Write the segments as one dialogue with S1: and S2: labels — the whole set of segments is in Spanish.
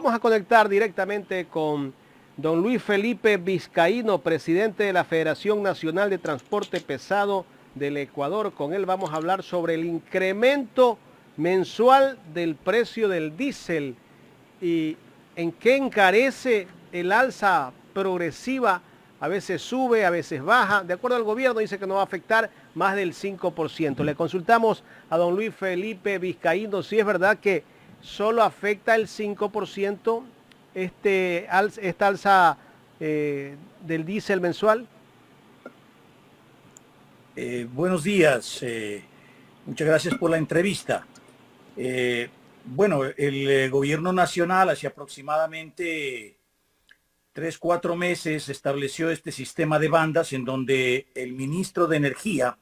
S1: vamos a conectar directamente con don Luis Felipe Vizcaíno, presidente de la Federación Nacional de Transporte Pesado del Ecuador. Con él vamos a hablar sobre el incremento mensual del precio del diésel y en qué encarece el alza progresiva. A veces sube, a veces baja. De acuerdo al gobierno dice que no va a afectar más del 5%. Le consultamos a don Luis Felipe Vizcaíno si es verdad que solo afecta el 5% esta alza del diésel mensual.
S2: Buenos días, muchas gracias por la entrevista. Bueno, el gobierno nacional hace aproximadamente 3, 4 meses estableció este sistema de bandas en donde el ministro de Energía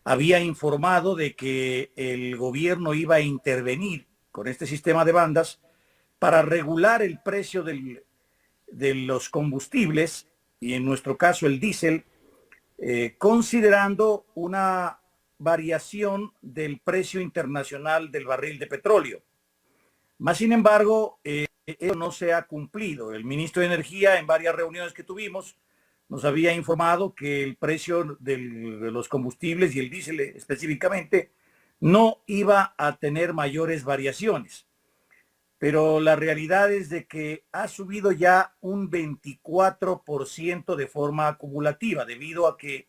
S2: había informado de que el gobierno iba a intervenir con este sistema de bandas para regular el precio de los combustibles y en nuestro caso el diésel, considerando una variación del precio internacional del barril de petróleo. Más sin embargo, eso no se ha cumplido. El ministro de Energía, en varias reuniones que tuvimos, nos había informado que el precio de los combustibles y el diésel específicamente no iba a tener mayores variaciones. Pero la realidad es de que ha subido ya un 24% de forma acumulativa, debido a que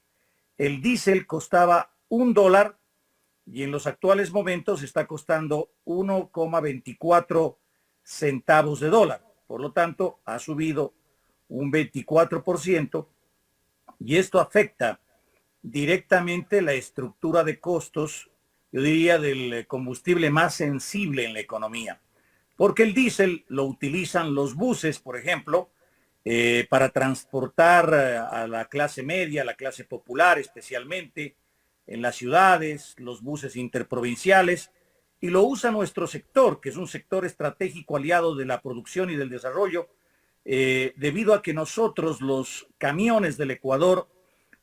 S2: el diésel costaba $1 y en los actuales momentos está costando 1,24 centavos de dólar. Por lo tanto, ha subido un 24% y esto afecta directamente la estructura de costos, yo diría, del combustible más sensible en la economía. Porque el diésel lo utilizan los buses, por ejemplo, para transportar a la clase media, a la clase popular especialmente, en las ciudades, los buses interprovinciales, y lo usa nuestro sector, que es un sector estratégico aliado de la producción y del desarrollo, debido a que nosotros, los camiones del Ecuador,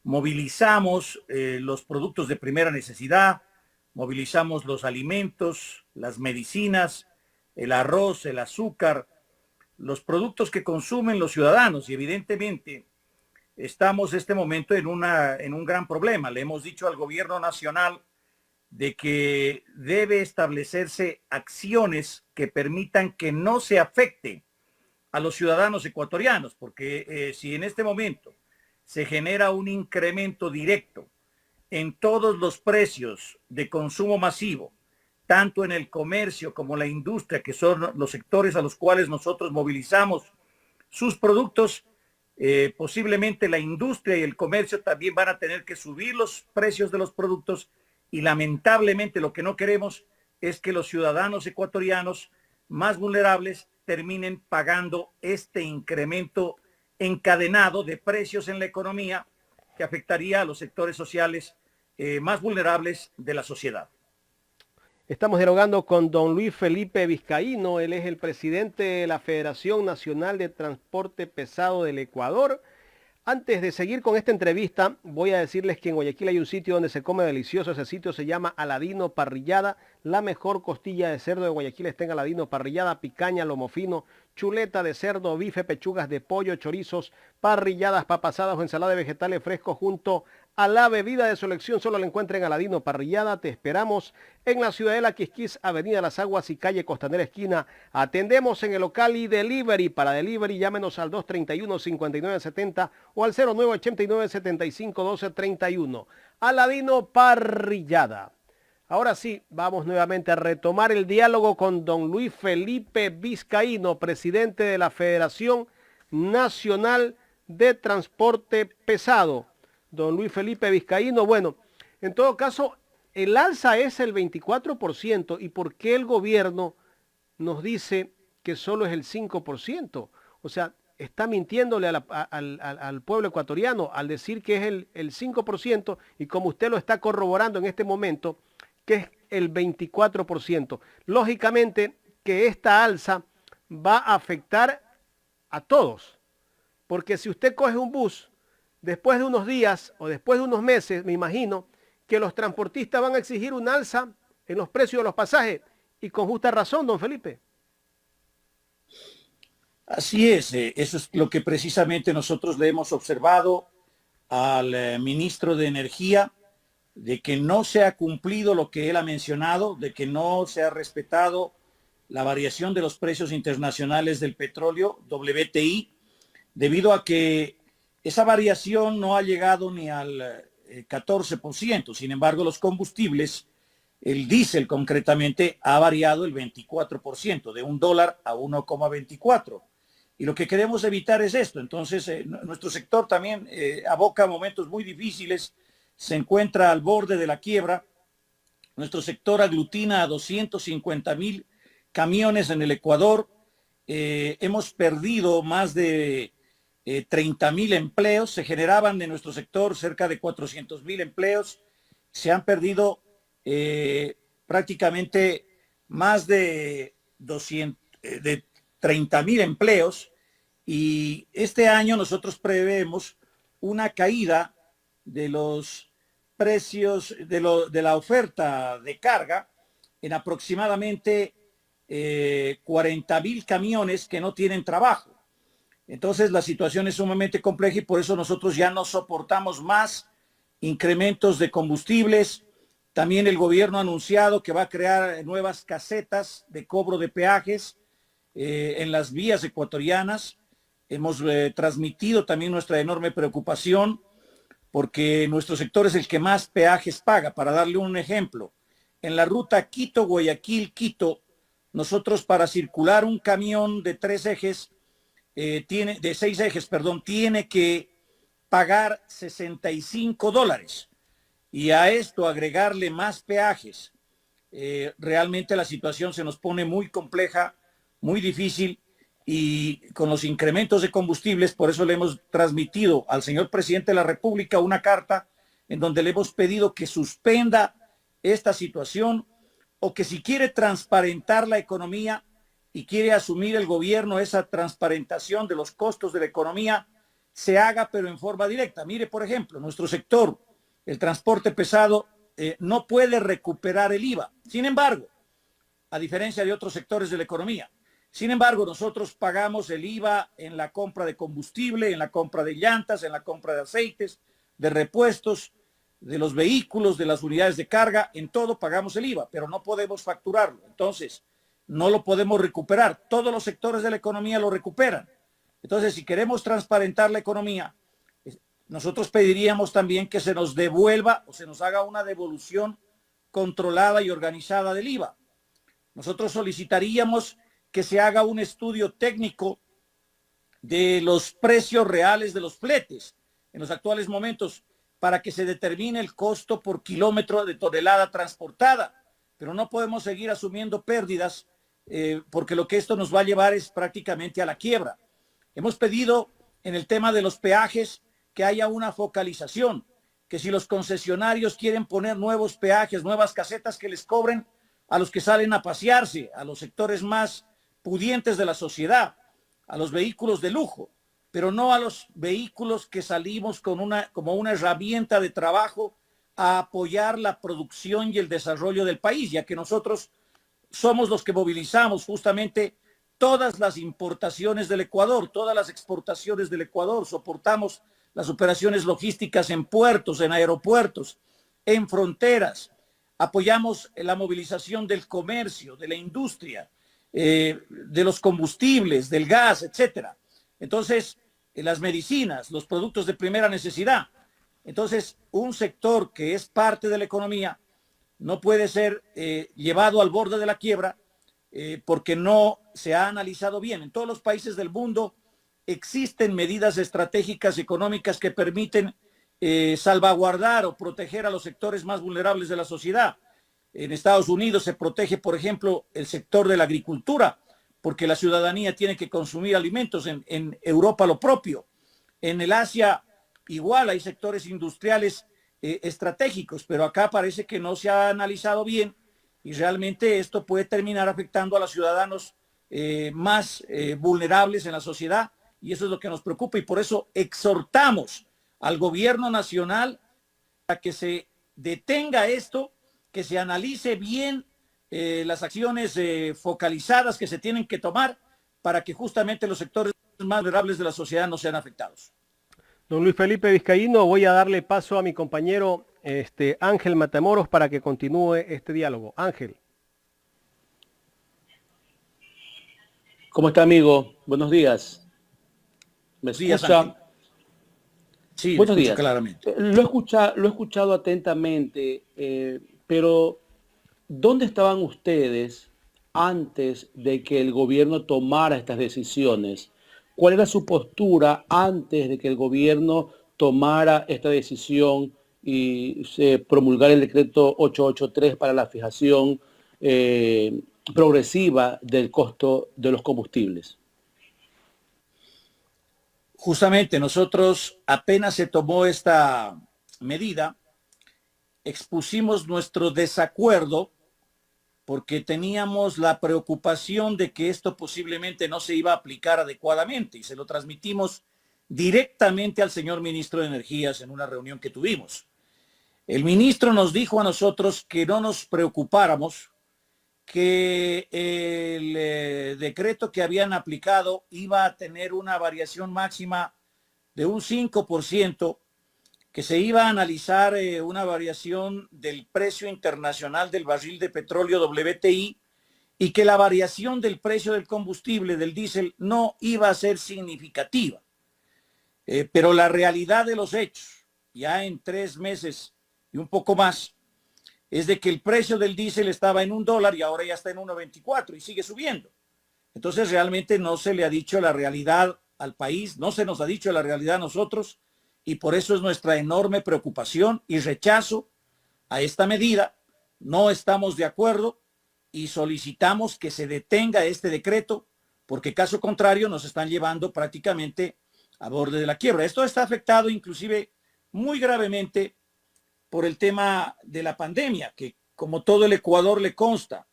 S2: movilizamos los productos de primera necesidad, movilizamos los alimentos, las medicinas, el arroz, el azúcar, los productos que consumen los ciudadanos y evidentemente estamos en este momento en un gran problema. Le hemos dicho al gobierno nacional de que debe establecerse acciones que permitan que no se afecte a los ciudadanos ecuatorianos, porque si en este momento se genera un incremento directo en todos los precios de consumo masivo, tanto en el comercio como la industria, que son los sectores a los cuales nosotros movilizamos sus productos, posiblemente la industria y el comercio también van a tener que subir los precios de los productos y lamentablemente lo que no queremos es que los ciudadanos ecuatorianos más vulnerables terminen pagando este incremento encadenado de precios en la economía que afectaría a los sectores sociales más vulnerables de la sociedad.
S1: Estamos dialogando con don Luis Felipe Vizcaíno. Él es el presidente de la Federación Nacional de Transporte Pesado del Ecuador. Antes de seguir con esta entrevista, voy a decirles que en Guayaquil hay un sitio donde se come delicioso. Ese sitio se llama Aladino Parrillada. La mejor costilla de cerdo de Guayaquil está en Aladino Parrillada, picaña, lomo fino, chuleta de cerdo, bife, pechugas de pollo, chorizos, parrilladas, papasadas o ensalada de vegetales frescos junto a la bebida de su elección. Solo la encuentra en Aladino Parrillada. Te esperamos en la Ciudadela Quisquís, Avenida Las Aguas y calle Costanera Esquina. Atendemos en el local y delivery. Para delivery llámenos al 231-5970 o al 0989-751231. Aladino Parrillada. Ahora sí, vamos nuevamente a retomar el diálogo con don Luis Felipe Vizcaíno, presidente de la Federación Nacional de Transporte Pesado. Don Luis Felipe Vizcaíno, bueno, en todo caso, el alza es el 24%. ¿Y por qué el gobierno nos dice que solo es el 5%? O sea, está mintiéndole al pueblo ecuatoriano al decir que es el 5% y como usted lo está corroborando en este momento, que es el 24%. Lógicamente que esta alza va a afectar a todos, porque si usted coge un bus, después de unos días o después de unos meses, me imagino que los transportistas van a exigir un alza en los precios de los pasajes y con justa razón, don Felipe.
S2: Así es, eso es lo que precisamente nosotros le hemos observado al ministro de Energía, de que no se ha cumplido lo que él ha mencionado, de que no se ha respetado la variación de los precios internacionales del petróleo, WTI, debido a que esa variación no ha llegado ni al 14%. Sin embargo, los combustibles, el diésel concretamente, ha variado el 24%, de $1 a 1,24. Y lo que queremos evitar es esto. Entonces, nuestro sector también aboca momentos muy difíciles, se encuentra al borde de la quiebra. Nuestro sector aglutina a 250,000 camiones en el Ecuador. Hemos perdido más de 30,000 empleos. Se generaban en nuestro sector cerca de 400,000 empleos. Se han perdido prácticamente más de 30,000 empleos, y este año nosotros prevemos una caída de los precios de la oferta de carga en aproximadamente 40,000 camiones que no tienen trabajo. Entonces la situación es sumamente compleja y por eso nosotros ya no soportamos más incrementos de combustibles. También el gobierno ha anunciado que va a crear nuevas casetas de cobro de peajes en las vías ecuatorianas. Hemos transmitido también nuestra enorme preocupación porque nuestro sector es el que más peajes paga. Para darle un ejemplo, en la ruta Quito-Guayaquil-Quito, nosotros para circular un camión de de 6 ejes, tiene que pagar $65. Y a esto agregarle más peajes, realmente la situación se nos pone muy compleja, muy difícil, y con los incrementos de combustibles, por eso le hemos transmitido al señor presidente de la República una carta en donde le hemos pedido que suspenda esta situación, o que si quiere transparentar la economía y quiere asumir el gobierno esa transparentación de los costos de la economía, se haga pero en forma directa. Mire, por ejemplo, nuestro sector, el transporte pesado, no puede recuperar el IVA. Sin embargo, a diferencia de otros sectores de la economía, nosotros pagamos el IVA en la compra de combustible, en la compra de llantas, en la compra de aceites, de repuestos, de los vehículos, de las unidades de carga, en todo pagamos el IVA, pero no podemos facturarlo. Entonces, no lo podemos recuperar. Todos los sectores de la economía lo recuperan. Entonces, si queremos transparentar la economía, nosotros pediríamos también que se nos devuelva o se nos haga una devolución controlada y organizada del IVA. Nosotros solicitaríamos que se haga un estudio técnico de los precios reales de los fletes en los actuales momentos para que se determine el costo por kilómetro de tonelada transportada. Pero no podemos seguir asumiendo pérdidas porque lo que esto nos va a llevar es prácticamente a la quiebra. Hemos pedido en el tema de los peajes que haya una focalización, que si los concesionarios quieren poner nuevos peajes, nuevas casetas, que les cobren a los que salen a pasearse, a los sectores más pudientes de la sociedad, a los vehículos de lujo, pero no a los vehículos que salimos como una herramienta de trabajo a apoyar la producción y el desarrollo del país, ya que nosotros somos los que movilizamos justamente todas las importaciones del Ecuador, todas las exportaciones del Ecuador, soportamos las operaciones logísticas en puertos, en aeropuertos, en fronteras, apoyamos la movilización del comercio, de la industria, de los combustibles, del gas, etcétera. Entonces, las medicinas, los productos de primera necesidad. Entonces, un sector que es parte de la economía no puede ser llevado al borde de la quiebra porque no se ha analizado bien. En todos los países del mundo existen medidas estratégicas económicas que permiten salvaguardar o proteger a los sectores más vulnerables de la sociedad. En Estados Unidos se protege, por ejemplo, el sector de la agricultura, porque la ciudadanía tiene que consumir alimentos. En Europa lo propio. En el Asia igual hay sectores industriales estratégicos, pero acá parece que no se ha analizado bien y realmente esto puede terminar afectando a los ciudadanos más vulnerables en la sociedad, y eso es lo que nos preocupa, y por eso exhortamos al gobierno nacional a que se detenga esto, que se analice bien las acciones focalizadas que se tienen que tomar para que justamente los sectores más vulnerables de la sociedad no sean afectados.
S1: Don Luis Felipe Vizcaíno, voy a darle paso a mi compañero Ángel Matamoros para que continúe este diálogo. Ángel.
S3: ¿Cómo está, amigo? Buenos días. ¿Me escucha?
S2: Sí,
S3: buenos días.
S2: Claramente.
S3: Lo he escuchado atentamente, pero ¿dónde estaban ustedes antes de que el gobierno tomara estas decisiones? ¿Cuál era su postura antes de que el gobierno tomara esta decisión y se promulgara el decreto 883 para la fijación progresiva del costo de los combustibles?
S2: Justamente nosotros, apenas se tomó esta medida, expusimos nuestro desacuerdo porque teníamos la preocupación de que esto posiblemente no se iba a aplicar adecuadamente y se lo transmitimos directamente al señor ministro de Energías en una reunión que tuvimos. El ministro nos dijo a nosotros que no nos preocupáramos, que el decreto que habían aplicado iba a tener una variación máxima de un 5%, que se iba a analizar una variación del precio internacional del barril de petróleo WTI y que la variación del precio del combustible, del diésel, no iba a ser significativa. Pero la realidad de los hechos, ya en 3 meses y un poco más, es de que el precio del diésel estaba en $1 y ahora ya está en 1.24 y sigue subiendo. Entonces realmente no se le ha dicho la realidad al país, no se nos ha dicho la realidad a nosotros, y por eso es nuestra enorme preocupación y rechazo a esta medida. No estamos de acuerdo y solicitamos que se detenga este decreto, porque caso contrario nos están llevando prácticamente a borde de la quiebra. Esto está afectado inclusive muy gravemente por el tema de la pandemia, que como todo el Ecuador le consta,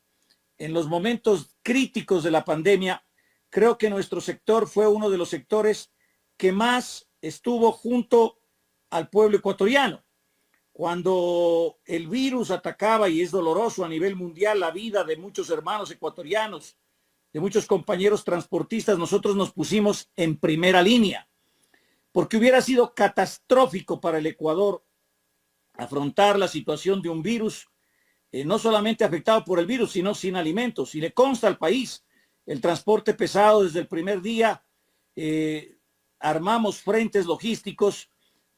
S2: en los momentos críticos de la pandemia, creo que nuestro sector fue uno de los sectores que más estuvo junto al pueblo ecuatoriano. Cuando el virus atacaba, y es doloroso a nivel mundial, la vida de muchos hermanos ecuatorianos, de muchos compañeros transportistas, nosotros nos pusimos en primera línea, porque hubiera sido catastrófico para el Ecuador afrontar la situación de un virus, no solamente afectado por el virus, sino sin alimentos. Y le consta al país el transporte pesado desde el primer día. Armamos frentes logísticos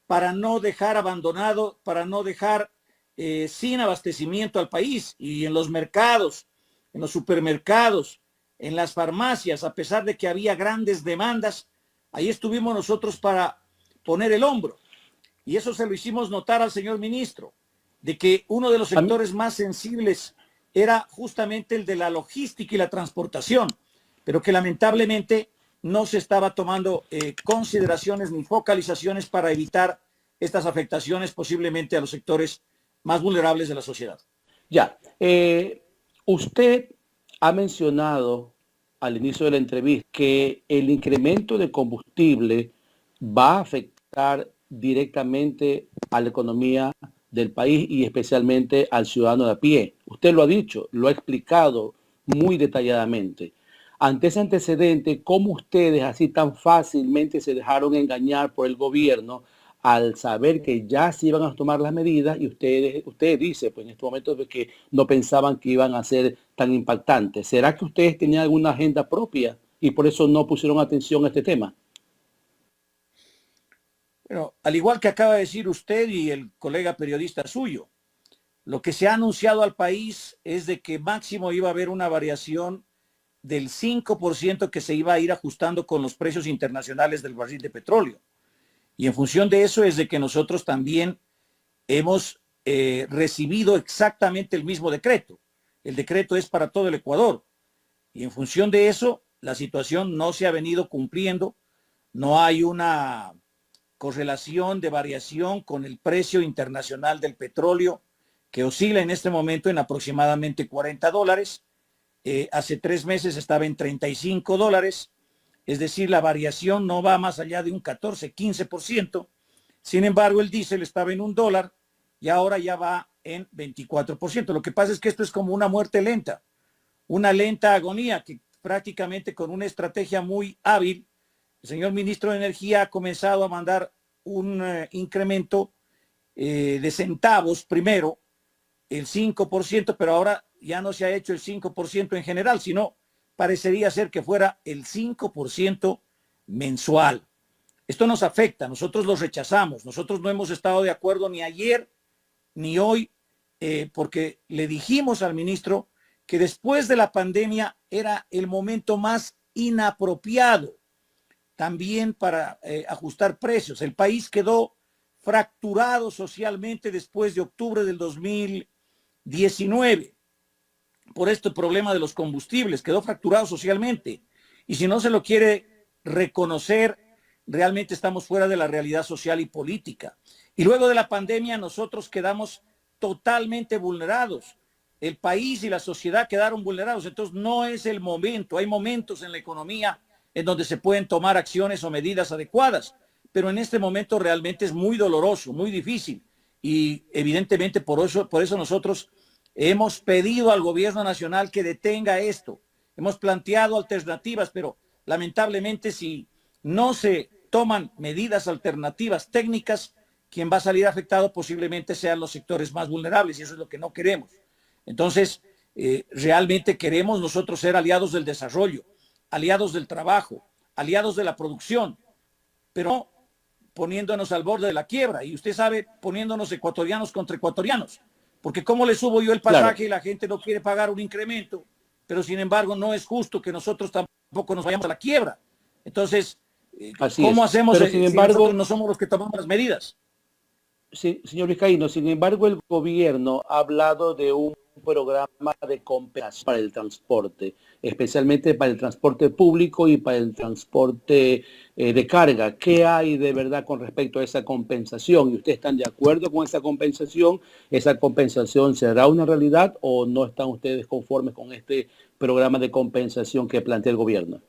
S2: para no dejar abandonado, para no dejar sin abastecimiento al país. Y en los mercados, en los supermercados, en las farmacias, a pesar de que había grandes demandas, ahí estuvimos nosotros para poner el hombro. Y eso se lo hicimos notar al señor ministro, de que uno de los sectores más sensibles era justamente el de la logística y la transportación, pero que lamentablemente no se estaba tomando consideraciones ni focalizaciones para evitar estas afectaciones posiblemente a los sectores más vulnerables de la sociedad.
S3: Ya, usted ha mencionado al inicio de la entrevista que el incremento de combustible va a afectar directamente a la economía del país y especialmente al ciudadano de a pie. Usted lo ha dicho, lo ha explicado muy detalladamente. Ante ese antecedente, ¿cómo ustedes así tan fácilmente se dejaron engañar por el gobierno al saber que ya se iban a tomar las medidas y usted dice, pues en este momento que no pensaban que iban a ser tan impactantes? ¿Será que ustedes tenían alguna agenda propia y por eso no pusieron atención a este tema?
S2: Bueno, al igual que acaba de decir usted y el colega periodista suyo, lo que se ha anunciado al país es de que máximo iba a haber una variación del 5% que se iba a ir ajustando con los precios internacionales del barril de petróleo. Y en función de eso es de que nosotros también hemos recibido exactamente el mismo decreto. El decreto es para todo el Ecuador. Y en función de eso, la situación no se ha venido cumpliendo. No hay una correlación de variación con el precio internacional del petróleo, que oscila en este momento en aproximadamente $40. Hace 3 meses estaba en $35, es decir, la variación no va más allá de un 14-15%. Sin embargo, el diésel estaba en $1 y ahora ya va en 24%. Lo que pasa es que esto es como una muerte lenta, una lenta agonía que prácticamente con una estrategia muy hábil, el señor ministro de Energía ha comenzado a mandar un incremento de centavos primero, el 5%, pero ahora ya no se ha hecho el 5% en general, sino parecería ser que fuera el 5% mensual. Esto nos afecta, nosotros lo rechazamos, nosotros no hemos estado de acuerdo ni ayer ni hoy, porque le dijimos al ministro que después de la pandemia era el momento más inapropiado también para ajustar precios. El país quedó fracturado socialmente después de octubre del 2019 por este problema de los combustibles, quedó fracturado socialmente. Y si no se lo quiere reconocer, realmente estamos fuera de la realidad social y política. Y luego de la pandemia nosotros quedamos totalmente vulnerados. El país y la sociedad quedaron vulnerados. Entonces no es el momento. Hay momentos en la economía en donde se pueden tomar acciones o medidas adecuadas, pero en este momento realmente es muy doloroso, muy difícil. Y evidentemente por eso nosotros hemos pedido al gobierno nacional que detenga esto. Hemos planteado alternativas, pero lamentablemente si no se toman medidas alternativas técnicas, quien va a salir afectado posiblemente sean los sectores más vulnerables, y eso es lo que no queremos. Entonces, realmente queremos nosotros ser aliados del desarrollo, aliados del trabajo, aliados de la producción, pero no poniéndonos al borde de la quiebra. Y usted sabe, poniéndonos ecuatorianos contra ecuatorianos, porque ¿cómo le subo yo el pasaje? Claro. Y la gente no quiere pagar un incremento, pero sin embargo no es justo que nosotros tampoco nos vayamos a la quiebra. Entonces, ¿cómo hacemos si nosotros no somos los que tomamos las medidas?
S3: Sí, señor Vizcaíno, sin embargo el gobierno ha hablado de un programa de compensación para el transporte, especialmente para el transporte público y para el transporte de carga. ¿Qué hay de verdad con respecto a esa compensación? ¿Y ustedes están de acuerdo con esa compensación? ¿Esa compensación será una realidad o no están ustedes conformes con este programa de compensación que plantea el gobierno?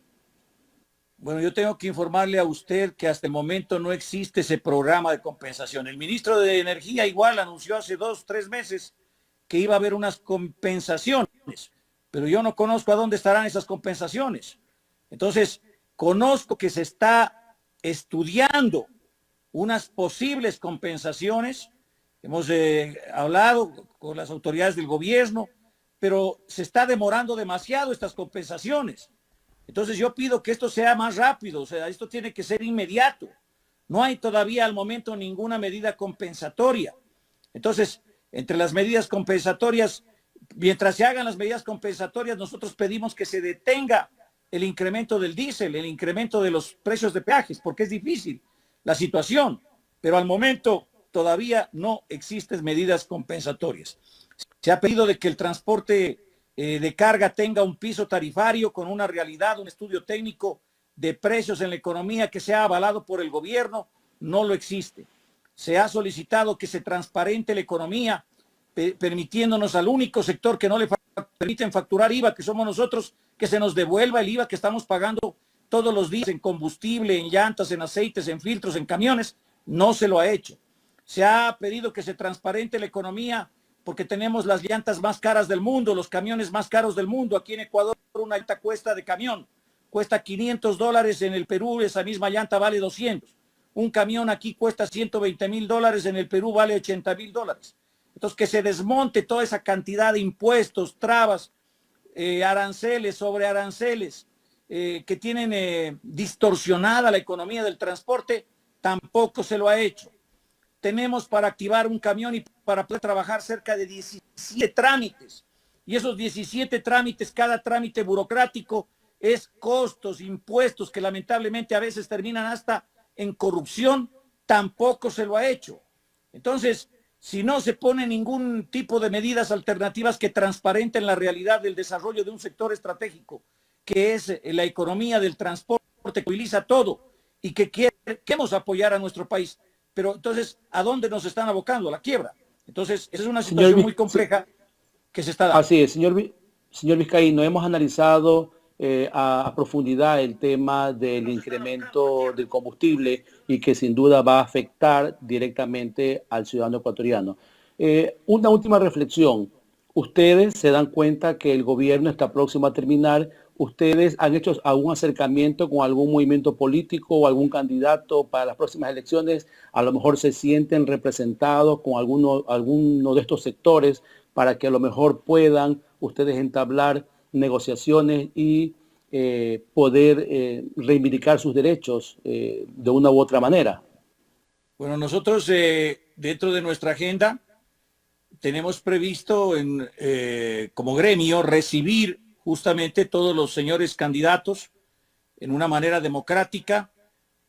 S2: Bueno, yo tengo que informarle a usted que hasta el momento no existe ese programa de compensación. El ministro de Energía igual anunció hace 2 o 3 meses que iba a haber unas compensaciones, pero yo no conozco a dónde estarán esas compensaciones. Entonces, conozco que se está estudiando unas posibles compensaciones. Hemos hablado con las autoridades del gobierno, pero se está demorando demasiado estas compensaciones. Entonces yo pido que esto sea más rápido, o sea, esto tiene que ser inmediato. No hay todavía al momento ninguna medida compensatoria. Entonces, entre las medidas compensatorias, mientras se hagan las medidas compensatorias, nosotros pedimos que se detenga el incremento del diésel, el incremento de los precios de peajes, porque es difícil la situación, pero al momento todavía no existen medidas compensatorias. Se ha pedido de que el transporte de carga tenga un piso tarifario con una realidad, un estudio técnico de precios en la economía que sea avalado por el gobierno, no lo existe. Se ha solicitado que se transparente la economía, permitiéndonos al único sector que no le permiten facturar IVA, que somos nosotros, que se nos devuelva el IVA que estamos pagando todos los días en combustible, en llantas, en aceites, en filtros, en camiones. No se lo ha hecho. Se ha pedido que se transparente la economía porque tenemos las llantas más caras del mundo, los camiones más caros del mundo. Aquí en Ecuador una llanta cuesta de camión, cuesta $500, en el Perú esa misma llanta vale 200. Un camión aquí cuesta $120,000, en el Perú vale $80,000. Entonces que se desmonte toda esa cantidad de impuestos, trabas, aranceles, sobre aranceles, que tienen distorsionada la economía del transporte, tampoco se lo ha hecho. Tenemos para activar un camión y para poder trabajar cerca de 17 trámites. Y esos 17 trámites, cada trámite burocrático es costos, impuestos que lamentablemente a veces terminan hasta en corrupción, tampoco se lo ha hecho. Entonces, si no se pone ningún tipo de medidas alternativas que transparenten la realidad del desarrollo de un sector estratégico, que es la economía del transporte, que utiliza todo y que queremos apoyar a nuestro país. Pero entonces, ¿a dónde nos están abocando? A la quiebra. Entonces, esa es una situación muy compleja que se está dando.
S3: Así es, señor Vizcaíno, hemos analizado a profundidad el tema del incremento del combustible y que sin duda va a afectar directamente al ciudadano ecuatoriano. Una última reflexión. Ustedes se dan cuenta que el gobierno está próximo a terminar ¿ustedes han hecho algún acercamiento con algún movimiento político o algún candidato para las próximas elecciones? A lo mejor se sienten representados con alguno de estos sectores para que a lo mejor puedan ustedes entablar negociaciones y poder reivindicar sus derechos de una u otra manera.
S2: Bueno, nosotros dentro de nuestra agenda tenemos previsto como gremio recibir justamente todos los señores candidatos en una manera democrática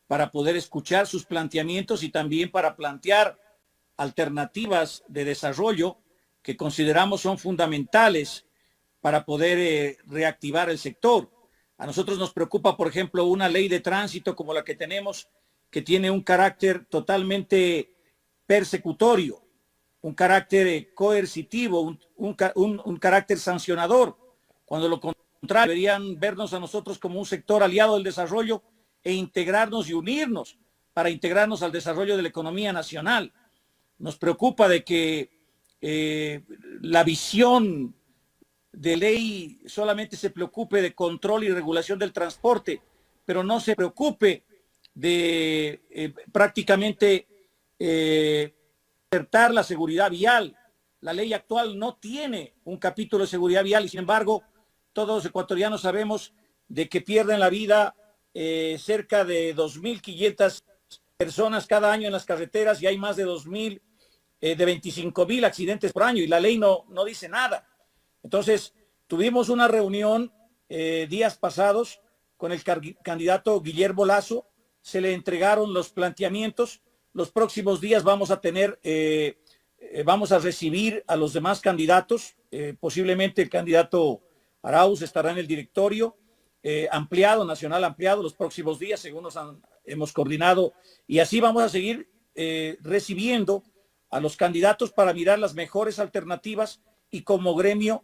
S2: para poder escuchar sus planteamientos y también para plantear alternativas de desarrollo que consideramos son fundamentales para poder reactivar el sector. A nosotros nos preocupa, por ejemplo, una ley de tránsito como la que tenemos, que tiene un carácter totalmente persecutorio, un carácter coercitivo, un carácter sancionador, cuando lo contrario deberían vernos a nosotros como un sector aliado del desarrollo e integrarnos y unirnos para integrarnos al desarrollo de la economía nacional. Nos preocupa de que la visión de ley solamente se preocupe de control y regulación del transporte, pero no se preocupe de prácticamente acertar la seguridad vial. La ley actual no tiene un capítulo de seguridad vial y sin embargo todos los ecuatorianos sabemos de que pierden la vida cerca de 2.500 personas cada año en las carreteras y hay más de 25.000 accidentes por año y la ley no dice nada. Entonces tuvimos una reunión días pasados con el candidato Guillermo Lasso, se le entregaron los planteamientos. Los próximos días vamos a recibir a los demás candidatos, posiblemente el candidato Arauz estará en el directorio nacional ampliado los próximos días, según hemos coordinado, y así vamos a seguir recibiendo a los candidatos para mirar las mejores alternativas y como gremio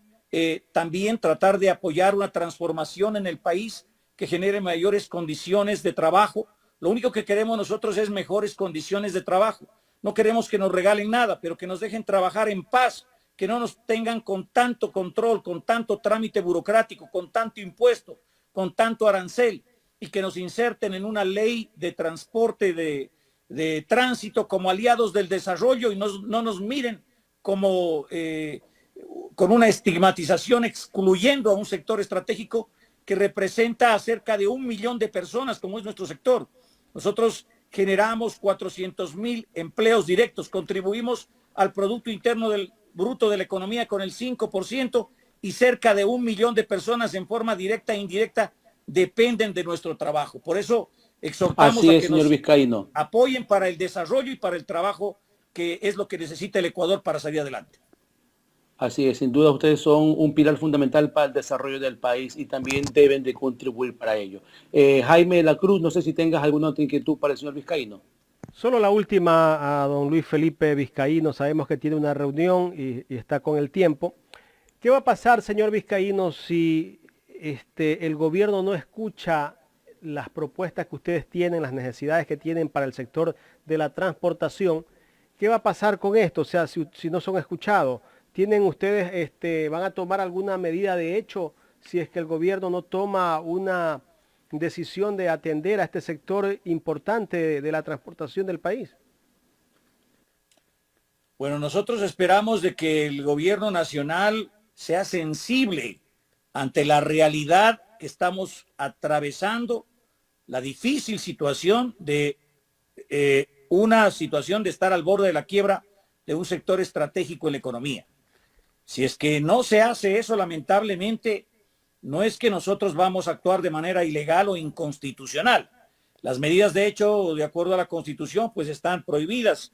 S2: también tratar de apoyar una transformación en el país que genere mayores condiciones de trabajo. Lo único que queremos nosotros es mejores condiciones de trabajo. No queremos que nos regalen nada, pero que nos dejen trabajar en paz, que no nos tengan con tanto control, con tanto trámite burocrático, con tanto impuesto, con tanto arancel, y que nos inserten en una ley de transporte, de tránsito como aliados del desarrollo y no nos miren como con una estigmatización excluyendo a un sector estratégico que representa a cerca de 1 millón de personas, como es nuestro sector. Nosotros generamos 400.000 empleos directos, contribuimos al Producto Interno Bruto de la economía con el 5% y cerca de 1 millón de personas en forma directa e indirecta dependen de nuestro trabajo. Por eso exhortamos a que nos apoyen para el desarrollo y para el trabajo, que es lo que necesita el Ecuador para salir adelante.
S3: Así es, sin duda ustedes son un pilar fundamental para el desarrollo del país y también deben de contribuir para ello. Jaime de la Cruz, no sé si tengas alguna otra inquietud para el señor Vizcaíno.
S1: Solo la última a don Luis Felipe Vizcaíno. Sabemos que tiene una reunión y está con el tiempo. ¿Qué va a pasar, señor Vizcaíno, si el gobierno no escucha las propuestas que ustedes tienen, las necesidades que tienen para el sector de la transportación? ¿Qué va a pasar con esto? O sea, si no son escuchados. ¿Tienen ustedes, van a tomar alguna medida de hecho si es que el gobierno no toma una decisión de atender a este sector importante de la transportación del país?
S2: Bueno, nosotros esperamos de que el gobierno nacional sea sensible ante la realidad que estamos atravesando, la difícil situación de una situación de estar al borde de la quiebra de un sector estratégico en la economía. Si es que no se hace eso, lamentablemente, no es que nosotros vamos a actuar de manera ilegal o inconstitucional. Las medidas, de hecho, de acuerdo a la Constitución, pues están prohibidas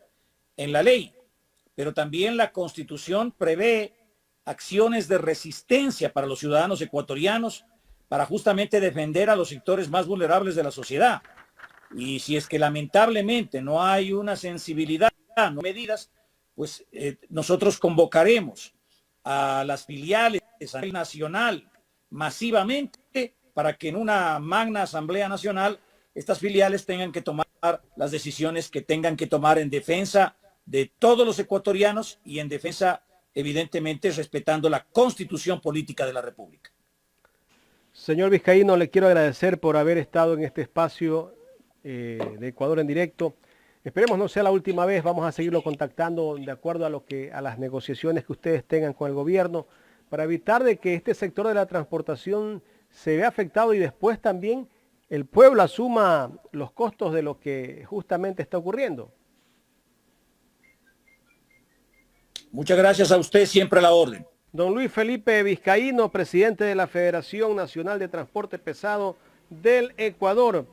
S2: en la ley. Pero también la Constitución prevé acciones de resistencia para los ciudadanos ecuatorianos para justamente defender a los sectores más vulnerables de la sociedad. Y si es que lamentablemente no hay una sensibilidad, no hay medidas, pues nosotros convocaremos a las filiales a nivel nacional masivamente para que en una magna asamblea nacional estas filiales tengan que tomar las decisiones que tengan que tomar en defensa de todos los ecuatorianos y en defensa, evidentemente, respetando la constitución política de la República.
S1: Señor Vizcaíno, le quiero agradecer por haber estado en este espacio de Ecuador en directo. Esperemos no sea la última vez, vamos a seguirlo contactando de acuerdo a las negociaciones que ustedes tengan con el gobierno para evitar de que este sector de la transportación se vea afectado y después también el pueblo asuma los costos de lo que justamente está ocurriendo.
S2: Muchas gracias a usted, siempre a la orden.
S1: Don Luis Felipe Vizcaíno, presidente de la Federación Nacional de Transporte Pesado del Ecuador.